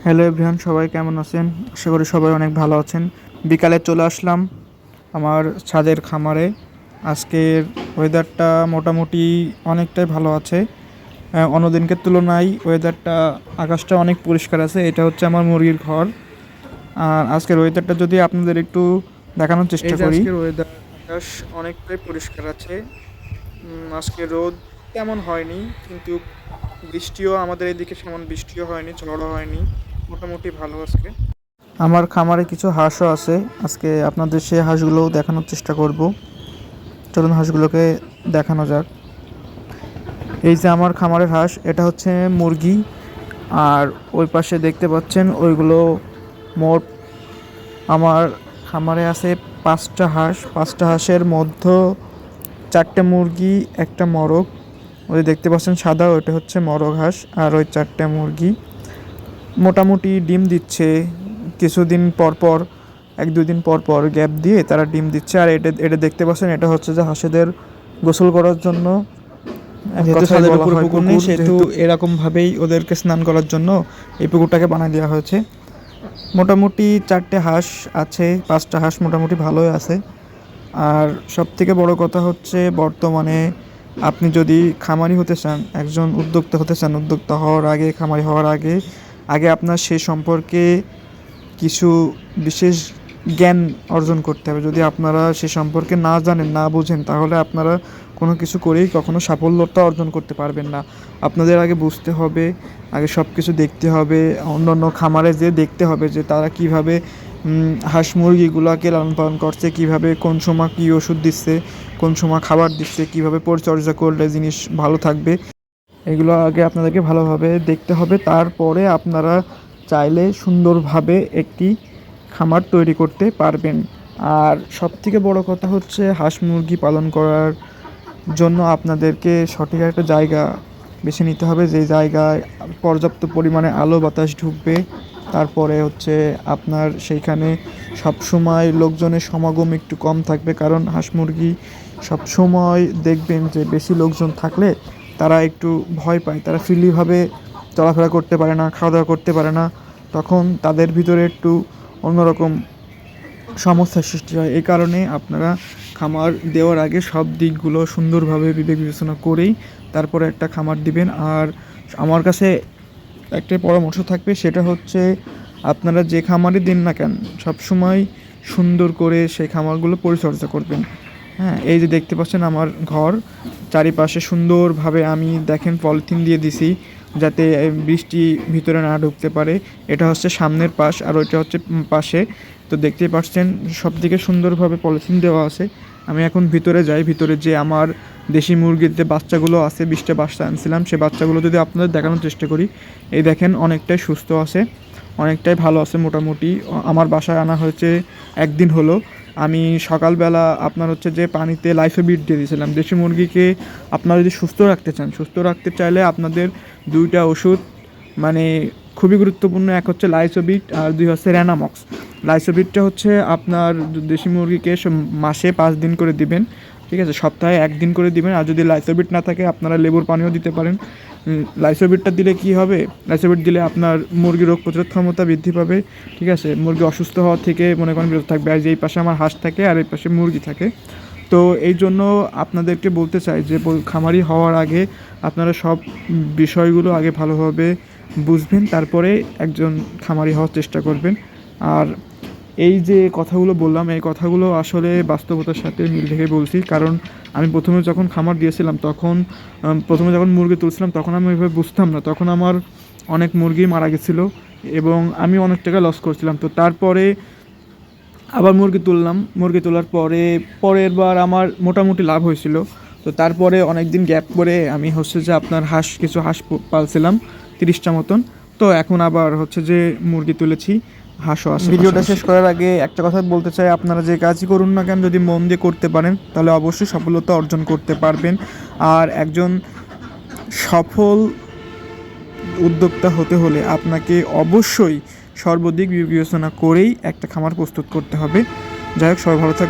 Hello everyone, সবাই কেমন আছেন? আশা করি সবাই অনেক ভালো আছেন। বিকালে চলে আসলাম আমার ছাদের খামারে। আজকের ওয়েদারটা মোটামুটি অনেকটাই ভালো আছে। অন্যদিনকের তুলনায় ওয়েদারটা, আকাশটা অনেক পরিষ্কার আছে। এটা হচ্ছে আমার মুরগির ঘর। আর আজকের ওয়েদারটা যদি আপনাদের একটু দেখানোর চেষ্টা করি। আজকের ওয়েদার, আকাশ অনেকটাই পরিষ্কার আছে। আজকে রোদ তেমন হয়নি, কিন্তু বৃষ্টিও আমাদের এদিকে তেমন বৃষ্টিও হয়নি, ঝড়ও হয়নি, মোটামুটি ভালো আজকে। আমার খামারে কিছু হাঁসও আছে, আজকে আপনাদের সেই হাঁসগুলোও দেখানোর চেষ্টা করব। চলুন হাঁসগুলোকে দেখানো যাক। এই যে আমার খামারের হাঁস, এটা হচ্ছে মুরগি। আর ওই পাশে দেখতে পাচ্ছেন ওইগুলো মোট আমার খামারে আছে 5টা হাঁস। 5টা হাঁসের মধ্যে 4টে মুরগি, একটা মরগ। ওই দেখতে পাচ্ছেন সাদা, ওইটা হচ্ছে মরগ হাঁস। আর ওই 4টে মুরগি মোটামুটি ডিম দিচ্ছে কিছুদিন পর পর, 1-2 দিন পর পর গ্যাপ দিয়ে তারা ডিম দিচ্ছে। আর এটা এটা দেখতে পাচ্ছেন, এটা হচ্ছে যে হাঁসেদের গোসল করার জন্য। পুকুর নেই, সেহেতু এরকমভাবেই ওদেরকে স্নান করার জন্য এই পুকুরটাকে বানিয়ে দেওয়া হয়েছে। মোটামুটি 4টে হাঁস আছে, 5টা হাঁস মোটামুটি ভালোই আছে। আর সবথেকে বড় কথা হচ্ছে, বর্তমানে আপনি যদি খামারি হতে চান, একজন উদ্যোক্তা হতে চান, উদ্যোক্তা হওয়ার আগে, খামারি হওয়ার আগে আগে আপনার সে সম্পর্কে কিছু বিশেষ জ্ঞান অর্জন করতে হবে। যদি আপনারা সে সম্পর্কে না জানেন, না বুঝেন, তাহলে আপনারা কোনো কিছু করেই কখনো সাফল্যতা অর্জন করতে পারবেন না। আপনাদের আগে বুঝতে হবে, আগে সব কিছু দেখতে হবে, অন্যান্য খামারে যেয়ে দেখতে হবে যে তারা কীভাবে হাঁস মুরগিগুলোকে লালন পালন করছে, কীভাবে কোন সময় কী ওষুধ দিচ্ছে, কোন সময় খাবার দিচ্ছে, কীভাবে পরিচর্যা করলে জিনিস ভালো থাকবে, এগুলো আগে আপনাদেরকে ভালোভাবে দেখতে হবে। তারপরে আপনারা চাইলে সুন্দরভাবে একটি খামার তৈরি করতে পারবেন। আর সবথেকে বড় কথা হচ্ছে, হাঁস মুরগি পালন করার জন্য আপনাদেরকে সঠিক একটা জায়গা বেছে নিতে হবে, যে জায়গায় পর্যাপ্ত পরিমাণে আলো বাতাস ঢুকবে। তারপরে হচ্ছে আপনার সেইখানে সবসময় লোকজনের সমাগম একটু কম থাকবে, কারণ হাঁস মুরগি সবসময় দেখবেন যে বেশি লোকজন থাকলে তারা একটু ভয় পায়, তারা ফ্রিলিভাবে চলাফেরা করতে পারে না, খাওয়া দাওয়া করতে পারে না। তখন তাদের ভিতরে একটু অন্যরকম সমস্যার সৃষ্টি হয়। এই কারণে আপনারা খামার দেওয়ার আগে সব দিকগুলো সুন্দরভাবে বিবেক বিবেচনা করেই তারপরে একটা খামার দিবেন। আর আমার কাছে একটা পরামর্শ থাকবে, সেটা হচ্ছে আপনারা যে খামারই দিন না কেন, সবসময় সুন্দর করে সেই খামারগুলো পরিচর্যা করবেন। হ্যাঁ, এই যে দেখতে পাচ্ছেন আমার ঘর, চারিপাশে সুন্দরভাবে আমি দেখেন পলিথিন দিয়ে দিছি, যাতে বৃষ্টি ভিতরে না ঢুকতে পারে। এটা হচ্ছে সামনের পাশ, আর ওইটা হচ্ছে পাশে। তো দেখতেই পাচ্ছেন সব দিকে সুন্দরভাবে পলিথিন দেওয়া আছে। আমি এখন ভিতরে যাই, ভিতরে যে আমার দেশি মুরগির যে বাচ্চাগুলো আছে, 20টা বাচ্চা আনছিলাম, সে বাচ্চাগুলো যদি আপনাদের দেখানোর চেষ্টা করি। এই দেখেন অনেকটাই সুস্থ আছে, অনেকটাই ভালো আছে মোটামুটি। আমার বাসায় আনা হয়েছে 1 দিন হলো। আমি সকালবেলা আপনার হচ্ছে যে পানিতে লাইফোবিট দিয়ে দিয়েছিলাম। দেশি মুরগিকে আপনারা যদি সুস্থ রাখতে চান, সুস্থ রাখতে চাইলে আপনাদের 2টা ওষুধ মানে খুবই গুরুত্বপূর্ণ। এক হচ্ছে লাইসোবিট, আর 2 হচ্ছে রেনামক্স। লাইসোবিটটা হচ্ছে আপনার দেশি মুরগিকে মাসে 5 দিন করে দিবেন, ঠিক আছে, সপ্তাহে 1 দিন করে দিবেন। আর যদি লাইসোবিট না থাকে, আপনারা লেবুর পানিও দিতে পারেন। লাইসোবিটটা দিলে কি হবে, লাইসোবিট দিলে আপনার মুরগির রোগ প্রতিরোধ ক্ষমতা বৃদ্ধি পাবে, ঠিক আছে, মুরগি অসুস্থ হওয়া থেকে মনে করেন বিরত থাকবে। আর এই পাশে আমার হাঁস থাকে, আর এই পাশে মুরগি থাকে। তো এই জন্য আপনাদেরকে বলতে চাই যে খামারি হওয়ার আগে আপনারা সব বিষয়গুলো আগে ভালোভাবে বুঝবেন, তারপরে একজন খামারি হওয়ার চেষ্টা করবেন। আর এই যে কথাগুলো বললাম, এই কথাগুলো আসলে বাস্তবতার সাথে মিল রেখে বলছি। কারণ আমি প্রথমে যখন খামার দিয়েছিলাম, তখন প্রথমে যখন মুরগি তুলছিলাম, তখন আমি ওইভাবে বুঝতাম না। তখন আমার অনেক মুরগি মারা গেছিলো এবং আমি অনেক টাকা লস করছিলাম। তো তারপরে আবার মুরগি তুললাম, মুরগি তোলার পরে পরের বার আমার মোটামুটি লাভ হয়েছিল। তো তারপরে অনেক দিন গ্যাপ করে আমি হচ্ছে যে আপনার কিছু হাঁস পালছিলাম, 30টা মতন। তো এখন আবার হচ্ছে যে মুরগি তুলেছি, হাঁসও আছে। ভিডিওটা শেষ করার আগে একটা কথা বলতে চাই, আপনারা যে কাজই করুন না কেন, যদি মন দিয়ে করতে পারেন, তাহলে অবশ্যই সফলতা অর্জন করতে পারবেন। আর একজন সফল উদ্যোক্তা হতে হলে আপনাকে অবশ্যই সর্বাধিক বিবেচনা করেই একটা খামার প্রস্তুত করতে হবে। যাই হোক, সবাই ভালো থাকবেন।